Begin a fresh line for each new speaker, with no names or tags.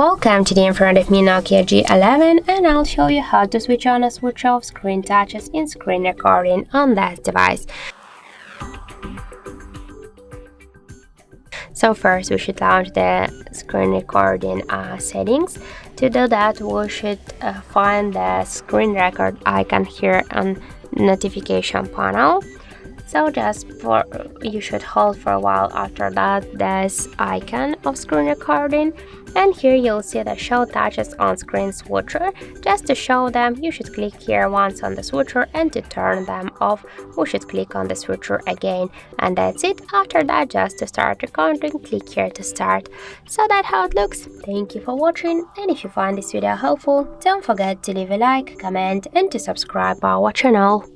Welcome to the in front of me Nokia G11, and I'll show you how to switch on and switch off screen touches in screen recording on that device. So first we should launch the screen recording settings. To do that, we should find the screen record icon here on notification panel. So you should hold for a while after that this icon of screen recording, and here you'll see the show touches on screen switcher. Just to show them, you should click here once on the switcher, and to turn them off we should click on the switcher again, and that's it. After that, just to start recording, click here to start. So that's how it looks. Thank you for watching, and if you find this video helpful, don't forget to leave a like, comment and to subscribe our channel.